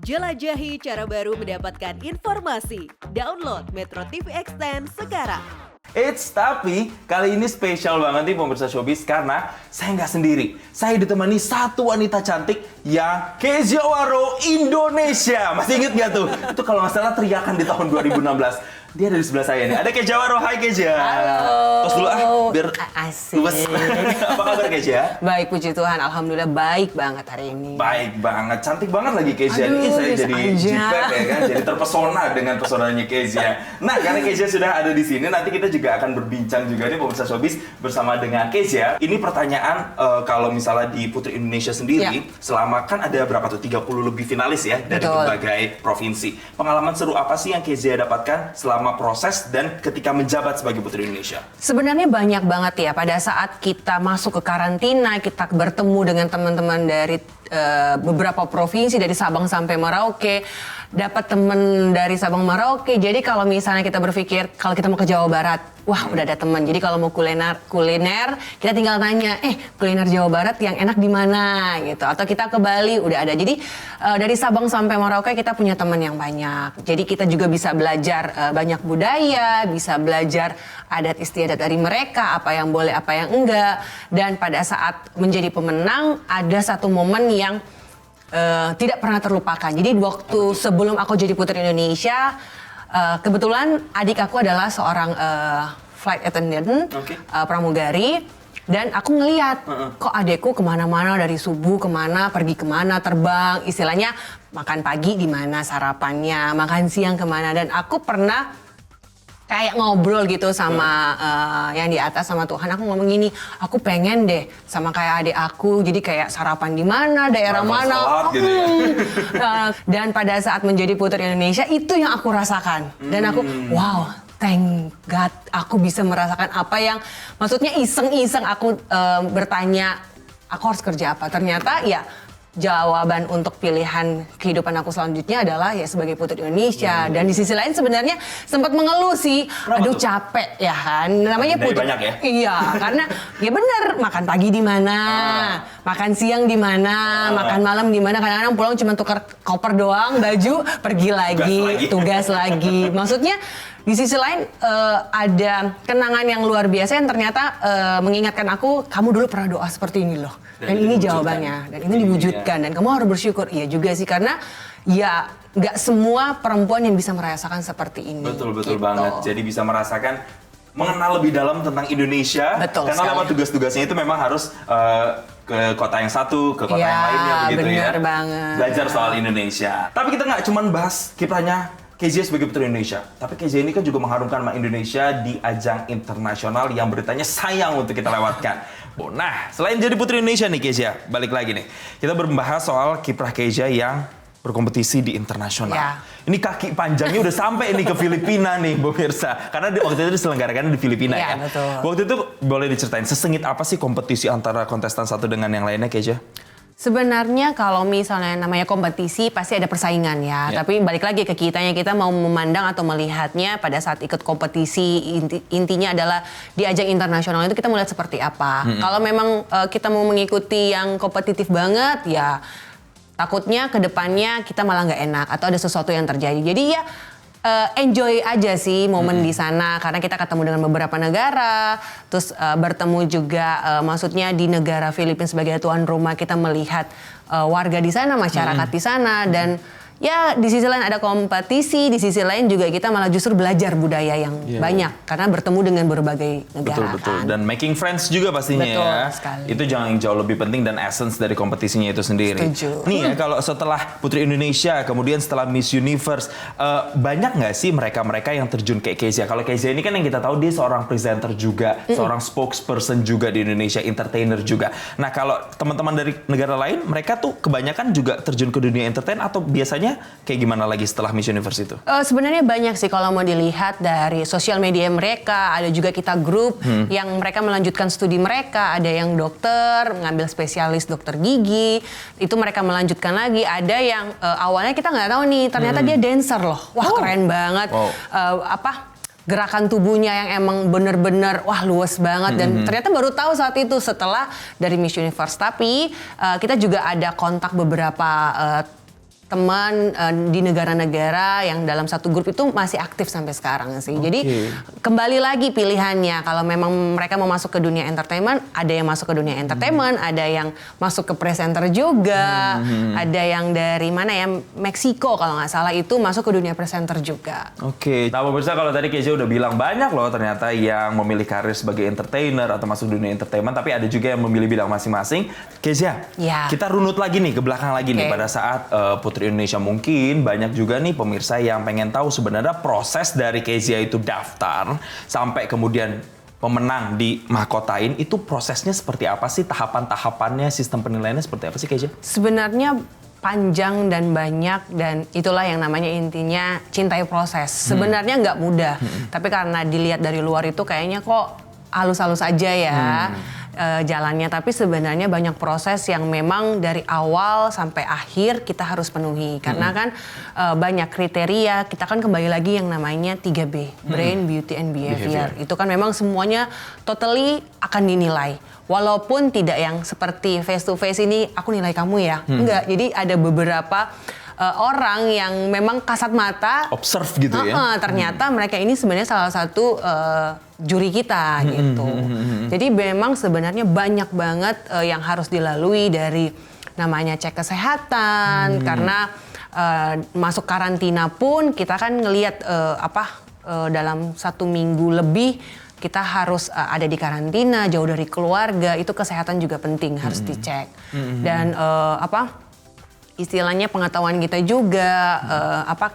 Jelajahi cara baru mendapatkan informasi. Download Metro TV Extend sekarang. Tapi kali ini spesial banget nih pemirsa Showbiz karena saya nggak sendiri. Saya ditemani satu wanita cantik yang Kezia Waro Indonesia. Masih inget nggak tuh? Itu kalau nggak salah teriakan di tahun 2016. Dia ada di sebelah saya nih. Ada Kezia Waro. Hai Kezia. Halo. Tos dulu biar asik. luwes. Apa kabar Kezia? Baik, puji Tuhan. Alhamdulillah baik banget hari ini. Baik banget, cantik banget lagi Kezia. Ini Aduh, saya bisa jadi aja. jipet ya kan, jadi terpesona dengan pesonanya Kezia. Nah, karena Kezia sudah ada di sini, nanti kita juga akan berbincang juga nih pemirsa Showbiz bersama dengan Kezia. Ini pertanyaan kalau misalnya di Putri Indonesia sendiri, selama kan ada berapa tuh 30 lebih finalis ya dari Betul. berbagai provinsi. Pengalaman seru apa sih yang Kezia dapatkan selama proses dan ketika menjabat sebagai Putri Indonesia? Sebenarnya banyak banget ya pada saat kita masuk ke karantina, kita bertemu dengan teman-teman dari beberapa provinsi dari Sabang sampai Merauke, dapat teman dari Sabang Merauke. Jadi kalau misalnya kita berpikir kalau kita mau ke Jawa Barat, wah udah ada teman. Jadi kalau mau kuliner kita tinggal tanya, kuliner Jawa Barat yang enak di mana gitu. Atau kita ke Bali udah ada. Jadi dari Sabang sampai Merauke kita punya teman yang banyak. Jadi kita juga bisa belajar banyak budaya, bisa belajar adat istiadat dari mereka, apa yang boleh, apa yang enggak. Dan pada saat menjadi pemenang ada satu momen yang tidak pernah terlupakan. Jadi waktu sebelum aku jadi Putri Indonesia, kebetulan adik aku adalah seorang flight attendant, pramugari. Dan aku ngeliat, kok adekku kemana-mana dari subuh kemana, pergi kemana, terbang. Istilahnya makan pagi di mana sarapannya, makan siang kemana. Dan aku pernah kayak ngobrol gitu sama yang di atas sama Tuhan. Aku ngomong gini, aku pengen deh sama kayak adik aku. Jadi kayak sarapan di mana, daerah mana. Gitu ya. Dan pada saat menjadi Putri Indonesia itu yang aku rasakan. Dan aku, wow, thank God aku bisa merasakan apa yang, maksudnya iseng-iseng aku bertanya, aku harus kerja apa. Ternyata ya jawaban untuk pilihan kehidupan aku selanjutnya adalah ya sebagai Putri Indonesia. Dan di sisi lain sebenarnya sempat mengeluh sih. Aduh capek ya kan. Namanya Dari Putri. banyak ya? Iya, karena ya bener makan pagi di mana, makan siang di mana, makan malam di mana. Kadang-kadang pulang cuma tukar koper doang, baju, pergi lagi, tugas lagi. Maksudnya di sisi lain ada kenangan yang luar biasa yang ternyata mengingatkan aku, kamu dulu pernah doa seperti ini loh. Dan ini jawabannya, dan ini diwujudkan. Dan kamu harus bersyukur. Iya juga sih, karena ya nggak semua perempuan yang bisa merasakan seperti ini. Betul gitu. banget. Jadi bisa merasakan, mengenal lebih dalam tentang Indonesia. Betul karena sekali. lewat tugas-tugasnya itu memang harus ke kota yang satu, ke kota Ya, yang lainnya begitu ya. bener banget. Belajar soal Indonesia. Tapi kita nggak cuma bahas kiprahnya Kezia sebagai Putri Indonesia. Tapi Kezia ini kan juga mengharumkan nama Indonesia di ajang internasional yang beritanya sayang untuk kita lewatkan. Nah, selain jadi Putri Indonesia nih Kezia, balik lagi nih. Kita membahas soal kiprah Kezia yang berkompetisi di internasional. Ya. Ini kaki panjangnya udah sampai ini ke Filipina nih, pemirsa. Karena waktu itu diselenggarakan di Filipina ya. Betul. Waktu itu boleh diceritain sesengit apa sih kompetisi antara kontestan satu dengan yang lainnya, Kezia? Sebenarnya kalau misalnya namanya kompetisi pasti ada persaingan ya. Tapi balik lagi ke kitanya, kita mau memandang atau melihatnya pada saat ikut kompetisi, intinya adalah di ajang internasional itu kita mau lihat seperti apa. Kalau memang kita mau mengikuti yang kompetitif banget ya takutnya ke depannya kita malah nggak enak atau ada sesuatu yang terjadi. Jadi ya enjoy aja sih momen di sana karena kita ketemu dengan beberapa negara, terus bertemu juga maksudnya di negara Filipina sebagai tuan rumah, kita melihat warga di sana, masyarakat di sana, dan ya di sisi lain ada kompetisi, di sisi lain juga kita malah justru belajar budaya yang banyak karena bertemu dengan berbagai negara. Betul. Kan. Dan making friends juga pastinya. Betul ya. sekali. Itu yang jauh lebih penting dan essence dari kompetisinya itu sendiri. Setuju. Nih ya, kalau setelah Putri Indonesia, kemudian setelah Miss Universe, banyak nggak sih mereka-mereka yang terjun kayak Kezia? Kalau Kezia ini kan yang kita tahu dia seorang presenter juga, seorang spokesperson juga di Indonesia, entertainer juga. Nah kalau teman-teman dari negara lain, mereka tuh kebanyakan juga terjun ke dunia entertain atau biasanya kayak gimana lagi setelah Miss Universe itu? Sebenarnya banyak sih kalau mau dilihat dari sosial media mereka. Ada juga kita grup yang mereka melanjutkan studi mereka. Ada yang dokter, mengambil spesialis dokter gigi. Itu mereka melanjutkan lagi. Ada yang awalnya kita nggak tahu nih, ternyata dia dancer loh. Wah keren banget. Gerakan tubuhnya yang emang bener-bener wah luas banget. Dan ternyata baru tahu saat itu setelah dari Miss Universe. Tapi kita juga ada kontak beberapa teman di negara-negara yang dalam satu grup itu masih aktif sampai sekarang sih. Jadi kembali lagi pilihannya, kalau memang mereka mau masuk ke dunia entertainment, ada yang masuk ke dunia entertainment, ada yang masuk ke presenter juga, ada yang dari mana ya, Meksiko kalau nggak salah itu masuk ke dunia presenter juga. Oke. Nah pemirsa, kalau tadi Kezia udah bilang banyak loh ternyata yang memilih karir sebagai entertainer atau masuk dunia entertainment, tapi ada juga yang memilih bidang masing-masing. Kezia, kita runut lagi nih ke belakang lagi nih pada saat Putri Indonesia, mungkin banyak juga nih pemirsa yang pengen tahu sebenarnya proses dari Kezia itu daftar sampai kemudian pemenang di mahkotain itu prosesnya seperti apa sih, tahapan-tahapannya, sistem penilaiannya seperti apa sih Kezia? Sebenarnya panjang dan banyak, dan itulah yang namanya intinya cintai proses. Sebenarnya nggak mudah, tapi karena dilihat dari luar itu kayaknya kok halus-halus aja ya. Jalannya, tapi sebenarnya banyak proses yang memang dari awal sampai akhir kita harus penuhi karena kan banyak kriteria. Kita kan kembali lagi yang namanya 3B, Brain, Beauty, and Behavior. Itu kan memang semuanya totally akan dinilai. Walaupun tidak yang seperti face to face ini aku nilai kamu ya, enggak. Jadi ada beberapa orang yang memang kasat mata observe gitu ya. Ternyata mereka ini sebenarnya salah satu juri kita gitu. Jadi memang sebenarnya banyak banget yang harus dilalui, dari namanya cek kesehatan karena masuk karantina pun kita kan ngelihat dalam 1 minggu lebih kita harus ada di karantina, jauh dari keluarga, itu kesehatan juga penting harus dicek. Dan istilahnya pengetahuan kita juga,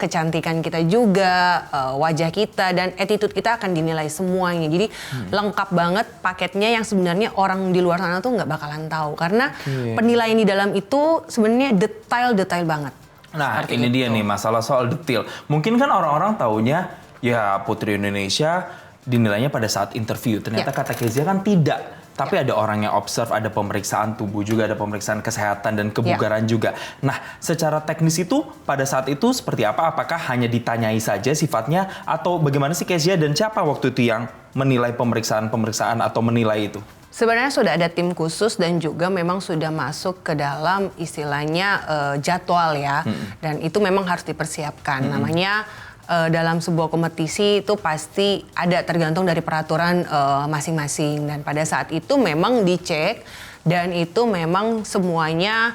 kecantikan kita juga, wajah kita dan attitude kita akan dinilai semuanya. Jadi lengkap banget paketnya yang sebenarnya orang di luar sana tuh nggak bakalan tahu karena penilaian di dalam itu sebenarnya detail banget. Nah ini dia nih masalah soal detail. Mungkin kan orang-orang taunya ya Putri Indonesia dinilainya pada saat interview. Ternyata kata Kezia kan tidak. Tapi ada orang yang observe, ada pemeriksaan tubuh juga, ada pemeriksaan kesehatan dan kebugaran juga. Nah, secara teknis itu pada saat itu seperti apa? Apakah hanya ditanyai saja sifatnya atau bagaimana sih Kezia, dan siapa waktu itu yang menilai pemeriksaan atau menilai itu? Sebenarnya sudah ada tim khusus dan juga memang sudah masuk ke dalam istilahnya jadwal ya. Dan itu memang harus dipersiapkan. Namanya dalam sebuah kompetisi itu pasti ada tergantung dari peraturan masing-masing, dan pada saat itu memang dicek dan itu memang semuanya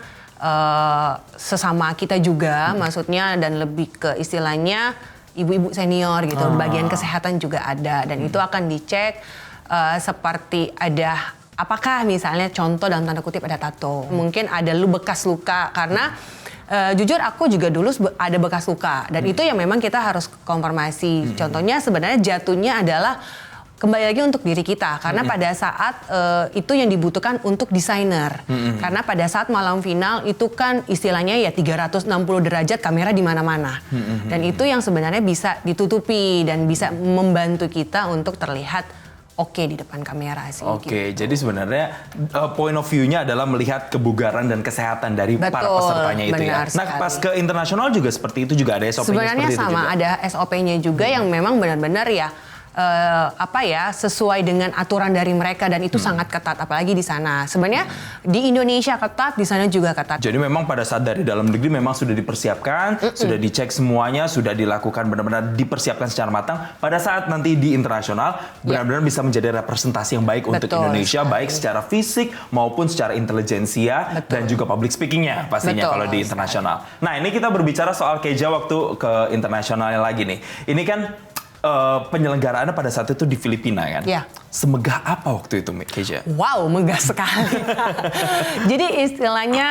sesama kita juga, maksudnya, dan lebih ke istilahnya ibu-ibu senior gitu, bagian kesehatan juga ada dan itu akan dicek seperti ada apakah misalnya contoh dalam tanda kutip ada tato, mungkin ada bekas luka karena jujur aku juga dulu ada bekas luka dan itu yang memang kita harus konfirmasi. Contohnya sebenarnya jatuhnya adalah kembali lagi untuk diri kita karena pada saat itu yang dibutuhkan untuk desainer. Karena pada saat malam final itu kan istilahnya ya 360 derajat kamera di mana-mana. Dan itu yang sebenarnya bisa ditutupi dan bisa membantu kita untuk terlihat oke di depan kamera sih. Oke, gitu. jadi sebenarnya point of view-nya adalah melihat kebugaran dan kesehatan dari para pesertanya itu ya. Nah, pas ke internasional juga seperti itu, juga ada SOP-nya sebenarnya seperti sama, itu juga. ada SOP-nya juga yang memang benar-benar ya sesuai dengan aturan dari mereka dan itu sangat ketat, apalagi di sana. Sebenarnya di Indonesia ketat, di sana juga ketat. Jadi memang pada saat dari dalam negeri memang sudah dipersiapkan, sudah dicek semuanya, sudah dilakukan benar-benar dipersiapkan secara matang. Pada saat nanti di internasional benar-benar bisa menjadi representasi yang baik untuk Indonesia, baik secara fisik maupun secara intelijensia dan juga public speaking-nya pastinya kalau di internasional. Nah, ini kita berbicara soal Kezia waktu ke internasionalnya lagi nih. Ini kan penyelenggaraannya pada saat itu di Filipina kan? Ya. Semegah apa waktu itu, Kezia? Wow, megah sekali. Jadi istilahnya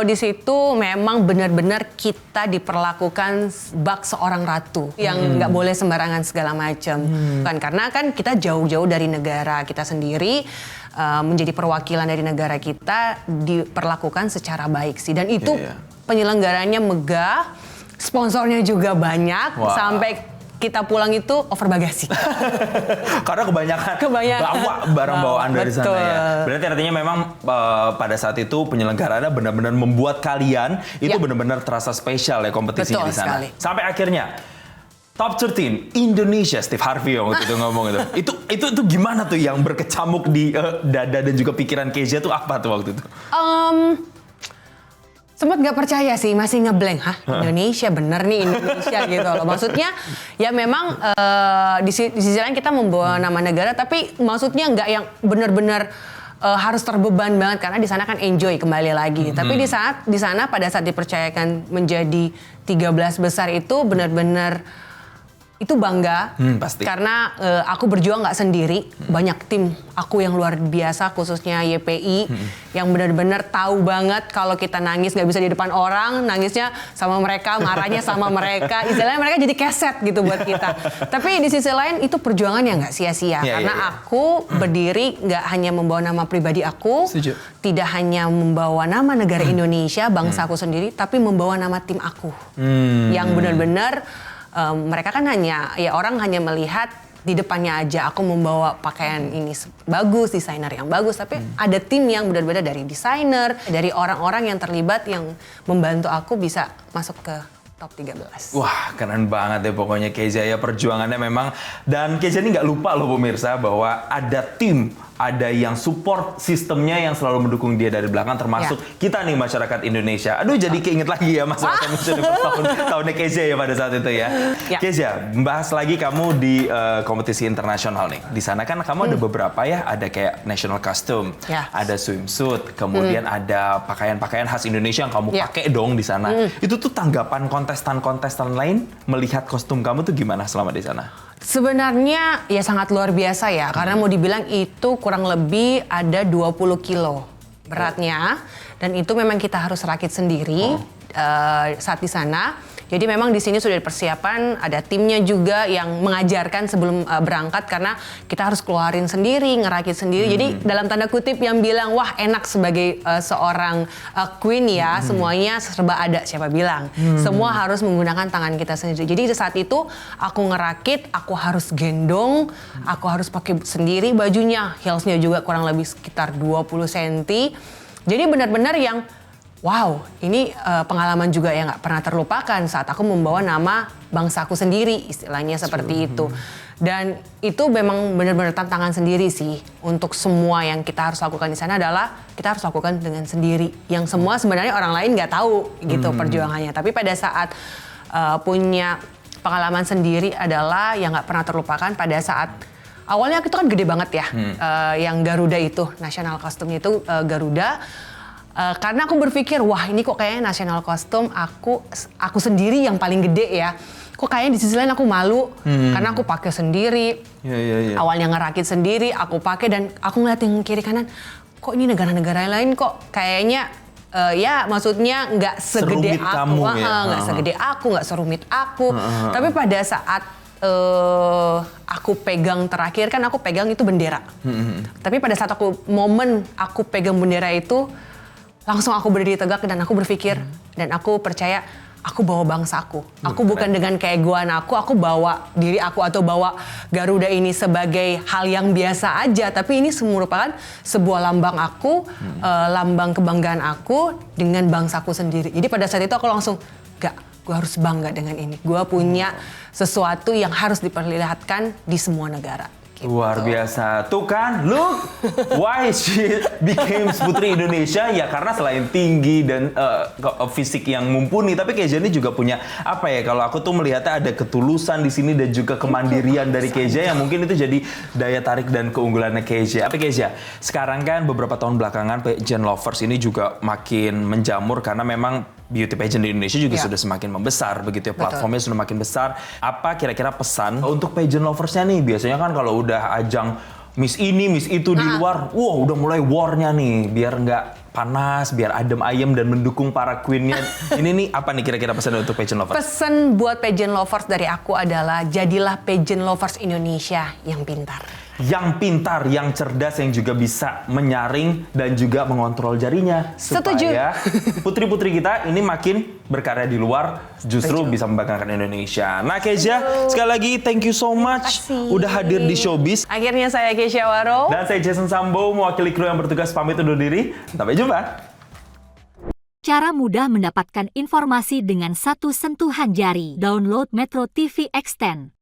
di situ memang benar-benar kita diperlakukan bak seorang ratu yang nggak boleh sembarangan segala macam. Kan karena kan kita jauh-jauh dari negara kita sendiri, menjadi perwakilan dari negara kita, diperlakukan secara baik sih. Dan itu penyelenggaranya megah, sponsornya juga banyak, sampai kita pulang itu over bagasi. Karena kebanyakan bawa barang bawaan dari sana ya. Berarti artinya memang pada saat itu penyelenggaraannya benar-benar membuat kalian itu benar-benar terasa spesial ya kompetisinya di sana. Sekali. Sampai akhirnya Top 13 Indonesia, Steve Harvey yang waktu itu ngomong itu gimana tuh yang berkecamuk di dada dan juga pikiran Kezia tuh apa tuh waktu itu? Sempat nggak percaya sih, masih ngeblank. Hah, Indonesia bener nih Indonesia gitu loh. Maksudnya ya memang di sisi lain kita membawa nama negara, tapi maksudnya nggak yang benar-benar harus terbeban banget karena di sana kan enjoy kembali lagi. Tapi di sana pada saat dipercayakan menjadi 13 besar itu benar-benar itu bangga pasti. karena aku berjuang nggak sendiri, banyak tim aku yang luar biasa khususnya YPI yang benar-benar tahu banget kalau kita nangis nggak bisa di depan orang, nangisnya sama mereka, marahnya sama mereka, istilahnya mereka jadi keset gitu buat kita. Tapi di sisi lain itu perjuangan yang nggak sia-sia karena aku berdiri nggak hanya membawa nama pribadi aku, tidak hanya membawa nama negara Indonesia, bangsa aku sendiri, tapi membawa nama tim aku yang benar-benar mereka kan orang hanya melihat di depannya aja aku membawa pakaian ini bagus, desainer yang bagus, tapi ada tim yang benar-benar dari desainer, dari orang-orang yang terlibat yang membantu aku bisa masuk ke top 13. Wah, keren banget ya pokoknya Kezia ya, perjuangannya memang. Dan Kezia ini nggak lupa loh pemirsa bahwa ada tim, ada yang support sistemnya yang selalu mendukung dia dari belakang, termasuk kita nih masyarakat Indonesia. Aduh, jadi keinget lagi ya masa-masa tahunnya Kezia ya pada saat itu ya. Kezia, membahas lagi kamu di kompetisi internasional nih. Di sana kan kamu ada beberapa ya, ada kayak national costume, ada swimsuit, kemudian ada pakaian-pakaian khas Indonesia yang kamu pakai dong di sana. Itu tuh tanggapan kontestan-kontestan lain melihat kostum kamu tuh gimana selama di sana? Sebenarnya ya sangat luar biasa ya, karena mau dibilang itu kurang lebih ada 20 kilo beratnya, dan itu memang kita harus rakit sendiri saat di sana. Jadi memang di sini sudah persiapan, ada timnya juga yang mengajarkan sebelum berangkat karena kita harus keluarin sendiri, ngerakit sendiri. Jadi dalam tanda kutip yang bilang, wah enak sebagai seorang queen ya, semuanya serba ada, siapa bilang. Semua harus menggunakan tangan kita sendiri. Jadi saat itu aku ngerakit, aku harus gendong, aku harus pakai sendiri bajunya, heelsnya juga kurang lebih sekitar 20 cm. Jadi benar-benar yang wow, ini pengalaman juga yang gak pernah terlupakan saat aku membawa nama bangsaku sendiri, istilahnya seperti itu. Dan itu memang benar-benar tantangan sendiri sih. Untuk semua yang kita harus lakukan di sana adalah kita harus lakukan dengan sendiri. Yang semua sebenarnya orang lain gak tahu gitu perjuangannya. Tapi pada saat punya pengalaman sendiri adalah yang gak pernah terlupakan pada saat awalnya itu kan gede banget ya. Yang Garuda itu, national costume itu Garuda. Karena aku berpikir, wah ini kok kayaknya national costume aku sendiri yang paling gede ya. Kok kayaknya di sisi lain aku malu karena aku pakai sendiri. Awalnya ngerakit sendiri, aku pakai dan aku ngeliat yang kiri kanan. Kok ini negara-negara lain kok kayaknya ya maksudnya nggak segede aku, nggak segede aku, nggak serumit aku. Tapi pada saat aku pegang terakhir kan aku pegang itu bendera. Tapi pada saat momen aku pegang bendera itu langsung aku berdiri tegak dan aku berpikir dan aku percaya aku bawa bangsaku. Aku bukan dengan keegoan aku bawa diri aku atau bawa Garuda ini sebagai hal yang biasa aja, tapi ini merupakan sebuah lambang aku, lambang kebanggaan aku dengan bangsaku sendiri. Jadi pada saat itu aku langsung gue harus bangga dengan ini. Gue punya sesuatu yang harus diperlihatkan di semua negara. Luar biasa. Tuh kan, look why she became Putri Indonesia. Ya karena selain tinggi dan fisik yang mumpuni, tapi Kezia ini juga punya apa ya, kalau aku tuh melihatnya ada ketulusan di sini dan juga kemandirian dari Kezia yang mungkin itu jadi daya tarik dan keunggulannya Kezia. Tapi Kezia, sekarang kan beberapa tahun belakangan pageant lovers ini juga makin menjamur karena memang beauty pageant di Indonesia juga sudah semakin membesar begitu ya, platformnya sudah makin besar. Apa kira-kira pesan untuk pageant loversnya nih? Biasanya kan kalau udah ajang Miss ini, Miss itu di luar, wah udah mulai war-nya nih, biar nggak panas, biar adem ayem dan mendukung para queen-nya. Ini nih apa nih kira-kira pesan untuk pageant lovers? Pesan buat pageant lovers dari aku adalah jadilah pageant lovers Indonesia yang pintar. Yang pintar, yang cerdas, yang juga bisa menyaring dan juga mengontrol jarinya. Setuju. Supaya putri-putri kita ini makin berkarya di luar, justru bisa membanggakan Indonesia. Nah Kezia, sekali lagi thank you so much udah hadir di Showbiz. Akhirnya saya Kezia Waro. Dan saya Jason Sambo, mewakili kru yang bertugas pamit undur diri. Sampai jumpa. Cara mudah mendapatkan informasi dengan satu sentuhan jari. Download Metro TV Extend.